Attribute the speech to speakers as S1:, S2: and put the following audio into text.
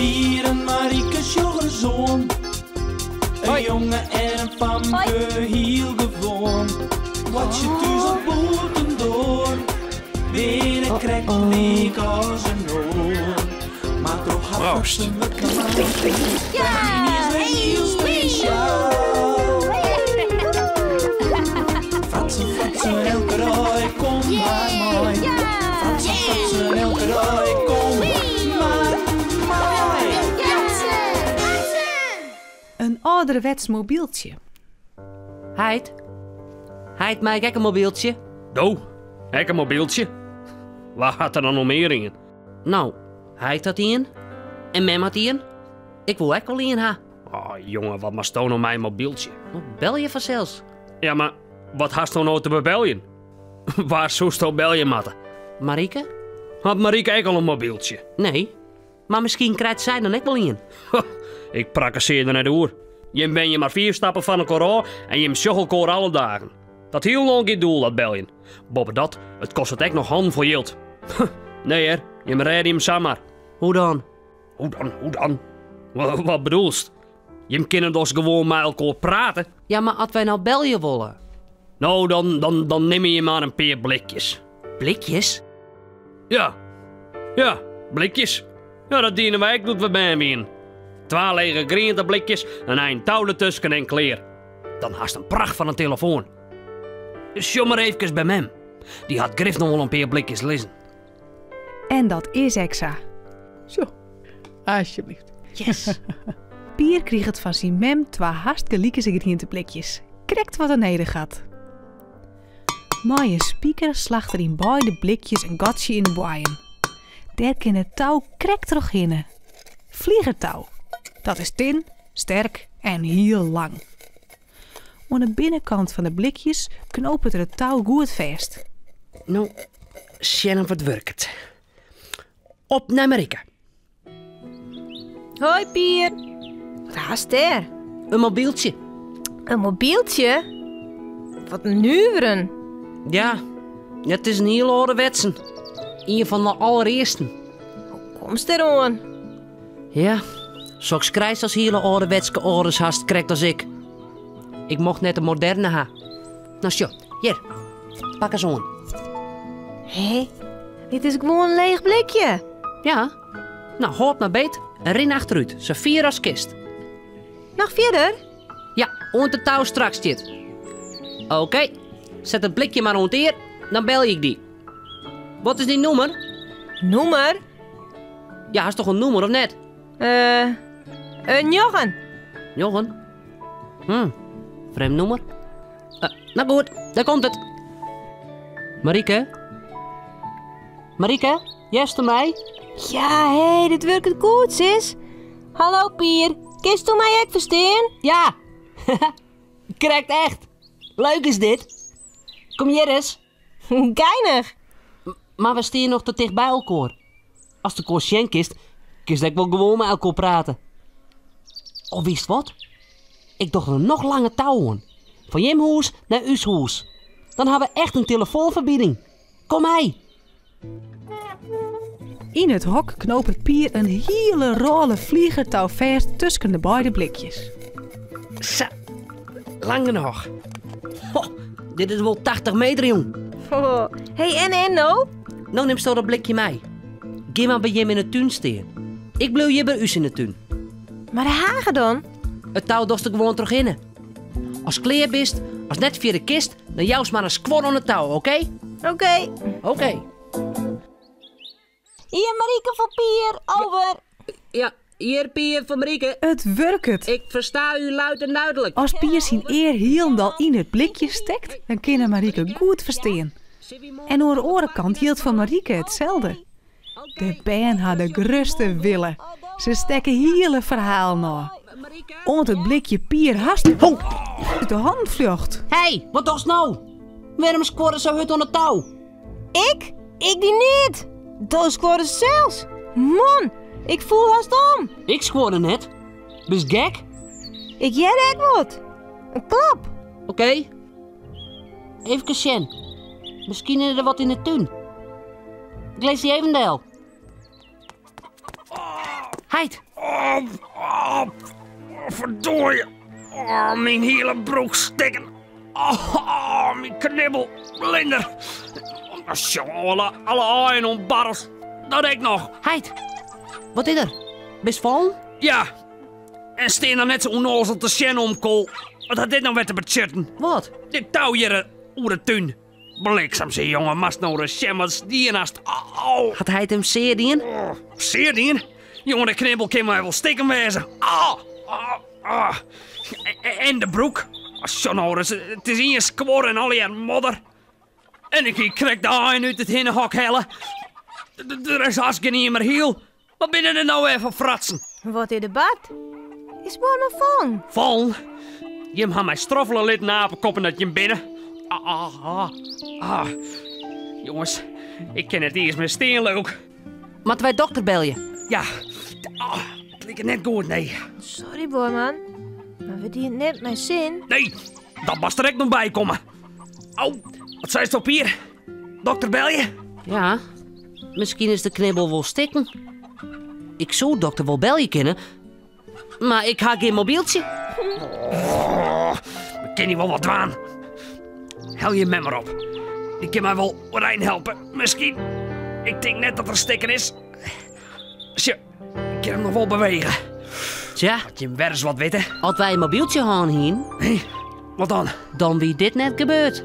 S1: Pier en Marieke's zoon. Een jongen en een famke, heel gewoon. Wat je thuis op boeten door. Binnen krijgt leek als een oor. Maar toch had ze me klaar. Ja, is heel speciaal. Fratsen, elke rooi, kom maar mooi. Fratsen, elke rooi, kom maar mooi.
S2: Een ouderwets mobieltje.
S3: Heid, mij kijk een mobieltje.
S4: Oh, ik een mobieltje. Waar had er dan nog meer in?
S3: Nou, Heid had een en mem had een. Ik wil ook wel een ha.
S4: Oh, jongen, wat maar stoon op mijn mobieltje.
S3: Bel je vanzelfs?
S4: Ja, maar wat hast nou te bebeljen? Waar zoest al bel je, matte?
S3: Marieke?
S4: Had Marieke ook al een mobieltje?
S3: Nee, maar misschien krijgt zij dan ook wel een.
S4: Ik prakkeseer er net door. Je ben je maar 4 stappen van elkaar af en je sjoggelkoor alle dagen. Dat heel lang geen doel, dat beljen. Boven dat, het kost het echt nog handvol geld. Nee, hè, je rijdt hem samen.
S3: Hoe dan?
S4: Hoe dan? Wat bedoelst? Je kunnen dus gewoon met elkaar praten.
S3: Ja, maar als wij nou belje willen.
S4: Nou, dan neem je maar een paar blikjes.
S3: Blikjes?
S4: Ja, blikjes. Ja, dat dienen wij ook, doet we bij me. 2 lege groenteblikjes en een touw ertussen en kleer. Dan haast een pracht van een telefoon. Dus jong maar even bij mem. Die had Griff nog wel een paar blikjes lezen.
S2: En dat is Exa.
S5: Zo, alsjeblieft.
S3: Yes.
S2: Pier kreeg het van zijn mem 2 hartstikke lieke groenteblikjes. Krekt wat er neder gaat. Mooie speaker slacht er in beide blikjes een gatje in de boeien. Daar kan het touw krekt terug in. Vliegertouw. Dat is tin, sterk en heel lang. Aan de binnenkant van de blikjes knoopt er het touw goed vast.
S3: Nou, Shannon, wat werkt. Op naar Marieke.
S6: Hoi Pier. Wat haast er?
S3: Een mobieltje.
S6: Een mobieltje? Wat een nuren.
S3: Ja, het is een heel ouderwetse. Een van de allereerste.
S6: Hoe komst er aan?
S3: Ja, zoals krijgt als hele ouderwetse ouders haast krijgt als ik. Ik mocht net een moderne ha. Nou, zo, hier. Pak eens aan.
S6: Hé, dit is gewoon een leeg blikje.
S3: Ja. Nou, hoort maar beet. En ren achteruit. Zo 4 als kist.
S6: Nog verder?
S3: Ja, onder de touw straks dit. Oké. Zet het blikje maar rond hier. Dan bel ik die. Wat is die nummer?
S6: Nummer?
S3: Ja, is toch een nummer of net?
S6: Jochen.
S3: Jochen? Vreemd nummer. Nou goed, daar komt het. Marieke? Marieke, juist er mij?
S6: Ja, hé, dit werkt goed, sis. Hallo Pier, kist u mij ook verstaan?
S3: Ja. Krijgt echt. Leuk is dit. Kom hier eens.
S6: Geinig.
S3: Maar we staan nog te dicht bij elkaar. Als de koers schenk is, kist ik wel gewoon met elkaar praten. Of wist wat? Ik dacht er nog lange touw aan. Van jem huis naar uw huis. Dan hebben we echt een telefoonverbinding. Kom mee.
S2: In het hok knoopt Pier een hele rolle vliegertouw vast tussen de beide blikjes.
S3: Zo, lang nog. Ho, dit is wel 80 meter, jong.
S6: Oh. Hey, en nou?
S3: Nou neem zo dat blikje mee. Ga maar bij jem in de tuin staan. Ik blijf hier bij u in de tuin.
S6: Maar de hagen dan?
S3: Het touw dorst ik gewoon terug in. Als kleer bist, als net via de kist, dan jouws maar een squad aan het touw, oké?
S6: Oké.
S3: Oké.
S6: Hier Marieke voor Pier, over.
S3: Ja, hier Pier van Marieke.
S2: Het werkt.
S3: Ik versta u luid en duidelijk.
S2: Als Pier zijn eer helemaal in het blikje stekt, dan kan Marieke goed verstaan. En aan de orenkant hield van Marieke hetzelfde. De band had de grutste willen. Ze stekken hele verhaal na. Ont het blikje Pier haast uit de hand vlucht.
S3: Hey, wat toch nou? Waarom squadden zo hut aan het touw?
S6: Ik? Ik die niet. Dat is gewoon zelfs. Man, ik voel haast om.
S3: Ik squadde net. Bist gek?
S6: Ik jij ook wat. Een klap.
S3: Oké. Even Sjen. Misschien is er wat in de tuin. Ik lees die even deel. Heid,
S4: Verdorie. Oh, mijn hele broek stikken. Mijn knibbel. Blinder. Alle aaien om barrels. Dat ik nog.
S3: Heid, wat is er? Best vol?
S4: Ja. En steen dan net zo onnozel te sjen om kool. Wat had dit nou weer te betjutten?
S3: Wat?
S4: Dit touw hier oer de tuin. Bliksem, ze jongen, mast nou de sjem wat dienast. Au.
S3: Had hij hem zeer in?
S4: Zeer dien? Jongen, de knibbel kan mij wel stikken wezen. En de broek. Jongens, het is hier squor en al je modder. En ik krijg de aaien uit het hinnenhok hellen. Er is hartstikke niet meer heel. Wat ben je er nou even fratsen?
S6: Wat in de bad? Is maar nog van.
S4: Vol. Je hebt mij stroffelen lid napenkoppen dat je hem binnen. Jongens, ik ken het eerst met steenleuk.
S3: Moeten wij dokter bel je?
S4: Ja, het lijkt net goed, nee.
S6: Sorry, boorman. Maar we dienen net mijn zin.
S4: Nee, dat was er echt nog bij komen. Au, wat zei je op hier? Dokter, bel je?
S3: Ja, misschien is de knibbel wel stikken. Ik zou dokter wel bel je kennen, maar ik ha geen mobieltje.
S4: We kennen wel wat waan. Hel je met maar op. Ik kan mij wel Rijn helpen. Misschien. Ik denk net dat er stikken is. Tja, ik kan hem nog wel bewegen.
S3: Tja,
S4: Dat je hem weer eens wat weten.
S3: als wij een mobieltje gaan hier,
S4: Hé, wat dan?
S3: dan wie dit net gebeurt.